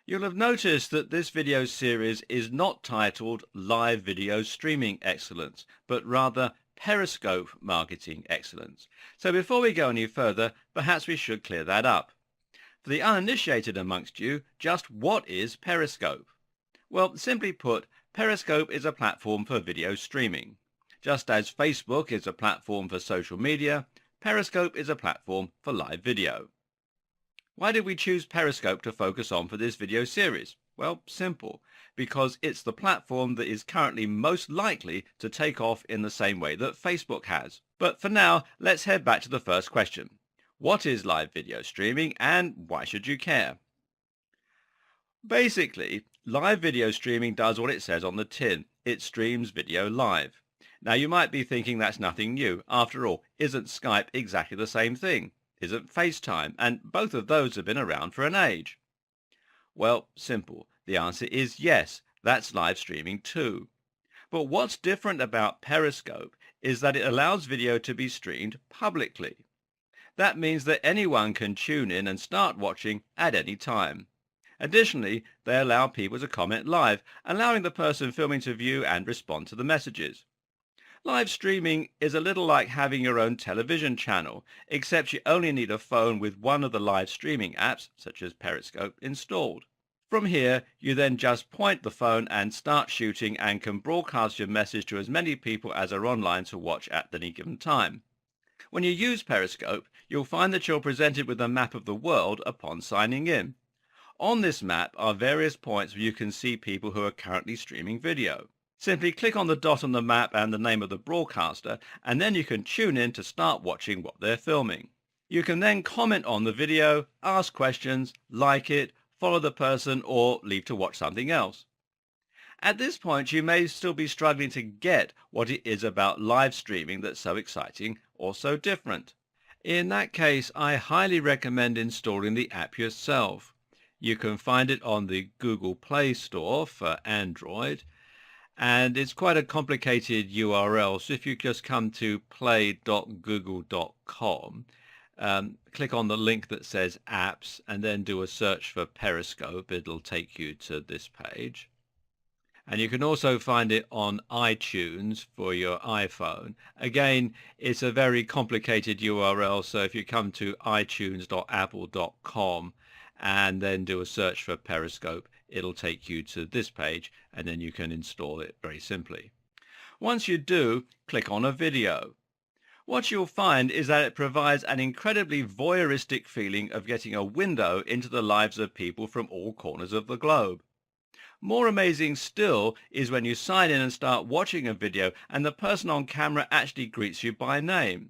You'll have noticed that this video series is not titled Live Video Streaming Excellence, but rather Periscope Marketing Excellence. So before we go any further, perhaps we should clear that up. For the uninitiated amongst you, just what is Periscope? Well, simply put, Periscope is a platform for video streaming. Just as Facebook is a platform for social media, Periscope is a platform for live video. Why did we choose Periscope to focus on for this video series? Well, simple. Because it's the platform that is currently most likely to take off in the same way that Facebook has. But for now, let's head back to the first question. What is live video streaming and why should you care? Basically, live video streaming does what it says on the tin. It streams video live. Now you might be thinking that's nothing new. After all, isn't Skype exactly the same thing? Isn't FaceTime? And both of those have been around for an age. Well, simple. The answer is yes, that's live streaming too. But what's different about Periscope is that it allows video to be streamed publicly. That means that anyone can tune in and start watching at any time. Additionally, they allow people to comment live, allowing the person filming to view and respond to the messages. Live streaming is a little like having your own television channel, except you only need a phone with one of the live streaming apps, such as Periscope, installed. From here, you then just point the phone and start shooting and can broadcast your message to as many people as are online to watch at any given time. When you use Periscope, you'll find that you're presented with a map of the world upon signing in. On this map are various points where you can see people who are currently streaming video. Simply click on the dot on the map and the name of the broadcaster, and then you can tune in to start watching what they're filming. You can then comment on the video, ask questions, like it, follow the person, or leave to watch something else. At this point, you may still be struggling to get what it is about live streaming that's so exciting or so different. In that case, I highly recommend installing the app yourself. You can find it on the Google Play Store for Android, and it's quite a complicated URL. So if you just come to play.google.com, click on the link that says apps and then do a search for Periscope, it'll take you to this page. And you can also find it on iTunes for your iPhone. Again, it's a very complicated URL, so if you come to itunes.apple.com and then do a search for Periscope, it'll take you to this page, and then you can install it very simply. Once you do, click on a video. What you'll find is that it provides an incredibly voyeuristic feeling of getting a window into the lives of people from all corners of the globe. More amazing still is when you sign in and start watching a video and the person on camera actually greets you by name.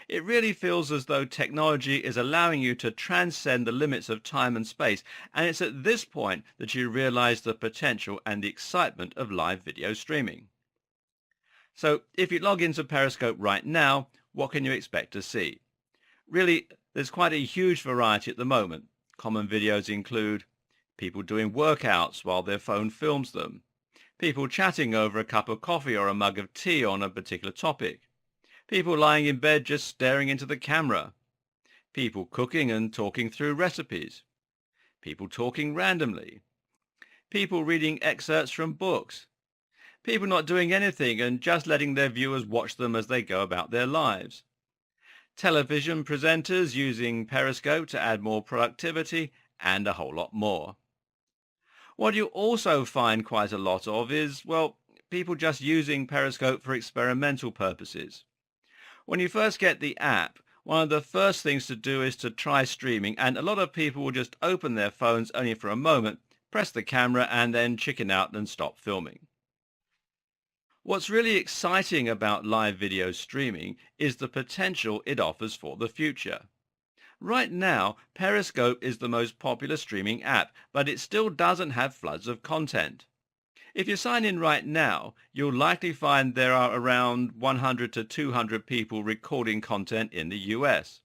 It really feels as though technology is allowing you to transcend the limits of time and space, and it's at this point that you realize the potential and the excitement of live video streaming. So if you log into Periscope right now, what can you expect to see? Really, there's quite a huge variety at the moment. Common videos include people doing workouts while their phone films them, people chatting over a cup of coffee or a mug of tea on a particular topic, people lying in bed just staring into the camera, people cooking and talking through recipes, people talking randomly, people reading excerpts from books, people not doing anything and just letting their viewers watch them as they go about their lives, television presenters using Periscope to add more productivity, and a whole lot more. What you also find quite a lot of is, well, people just using Periscope for experimental purposes. When you first get the app, one of the first things to do is to try streaming, and a lot of people will just open their phones only for a moment, press the camera, and then chicken out and stop filming. What's really exciting about live video streaming is the potential it offers for the future. Right now, Periscope is the most popular streaming app, but it still doesn't have floods of content. If you sign in right now, you'll likely find there are around 100 to 200 people recording content in the US.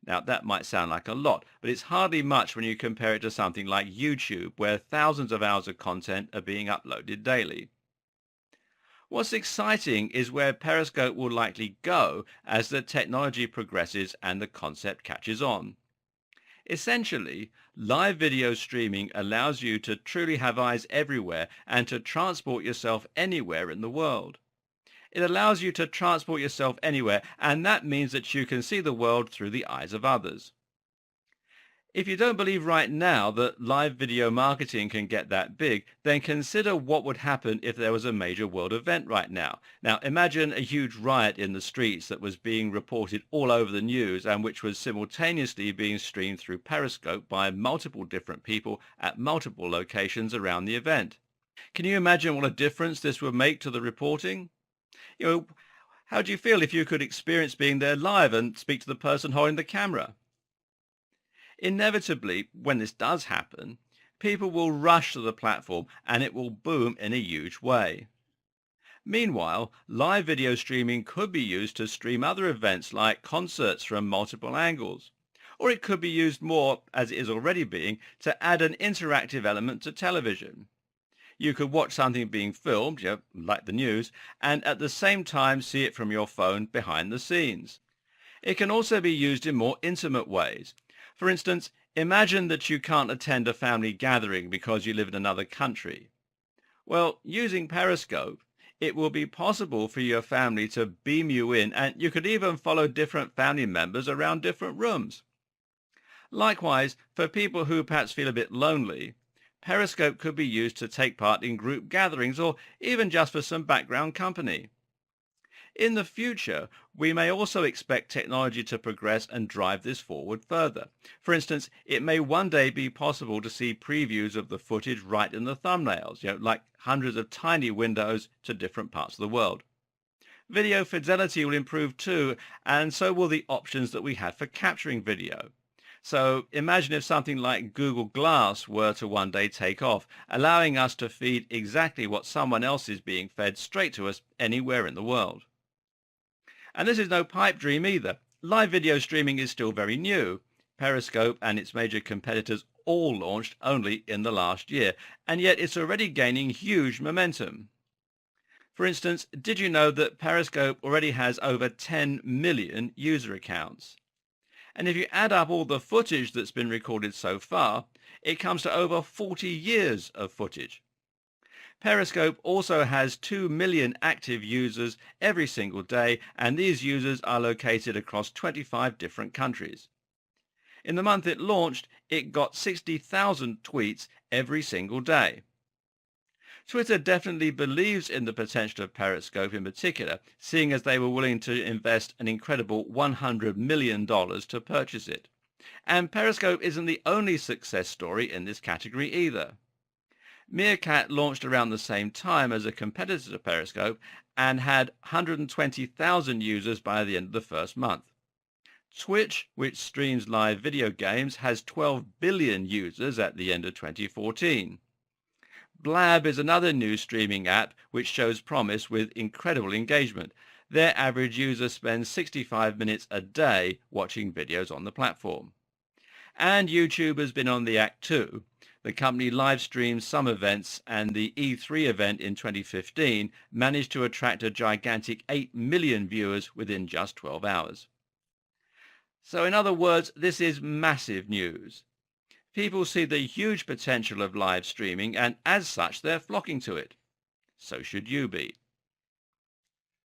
Now, that might sound like a lot, but it's hardly much when you compare it to something like YouTube, where thousands of hours of content are being uploaded daily. What's exciting is where Periscope will likely go as the technology progresses and the concept catches on. Essentially, live video streaming allows you to truly have eyes everywhere and to transport yourself anywhere in the world. It allows you to transport yourself anywhere, and that means that you can see the world through the eyes of others. If you don't believe right now that live video marketing can get that big, then consider what would happen if there was a major world event right now. Now, imagine a huge riot in the streets that was being reported all over the news and which was simultaneously being streamed through Periscope by multiple different people at multiple locations around the event. Can you imagine what a difference this would make to the reporting? You know, how do you feel if you could experience being there live and speak to the person holding the camera? Inevitably, when this does happen, people will rush to the platform and it will boom in a huge way. Meanwhile, live video streaming could be used to stream other events like concerts from multiple angles. Or it could be used more, as it is already being, to add an interactive element to television. You could watch something being filmed, like the news, and at the same time see it from your phone behind the scenes. It can also be used in more intimate ways. For instance, imagine that you can't attend a family gathering because you live in another country. Well, using Periscope, it will be possible for your family to beam you in, and you could even follow different family members around different rooms. Likewise, for people who perhaps feel a bit lonely, Periscope could be used to take part in group gatherings or even just for some background company. In the future, we may also expect technology to progress and drive this forward further. For instance, it may one day be possible to see previews of the footage right in the thumbnails, like hundreds of tiny windows to different parts of the world. Video fidelity will improve too, and so will the options that we have for capturing video. So imagine if something like Google Glass were to one day take off, allowing us to feed exactly what someone else is being fed straight to us anywhere in the world. And this is no pipe dream either. Live video streaming is still very new. Periscope and its major competitors all launched only in the last year, and yet it's already gaining huge momentum. For instance, did you know that Periscope already has over 10 million user accounts? And if you add up all the footage that's been recorded so far, it comes to over 40 years of footage. Periscope also has 2 million active users every single day, and these users are located across 25 different countries. In the month it launched, it got 60,000 tweets every single day. Twitter definitely believes in the potential of Periscope in particular, seeing as they were willing to invest an incredible $100 million to purchase it. And Periscope isn't the only success story in this category either. Meerkat launched around the same time as a competitor to Periscope and had 120,000 users by the end of the first month. Twitch, which streams live video games, has 12 billion users at the end of 2014. Blab is another new streaming app which shows promise with incredible engagement. Their average user spends 65 minutes a day watching videos on the platform. And YouTube has been on the act too. The company live streams some events, and the E3 event in 2015 managed to attract a gigantic 8 million viewers within just 12 hours. So in other words, this is massive news. People see the huge potential of live streaming, and as such they're flocking to it. So should you be.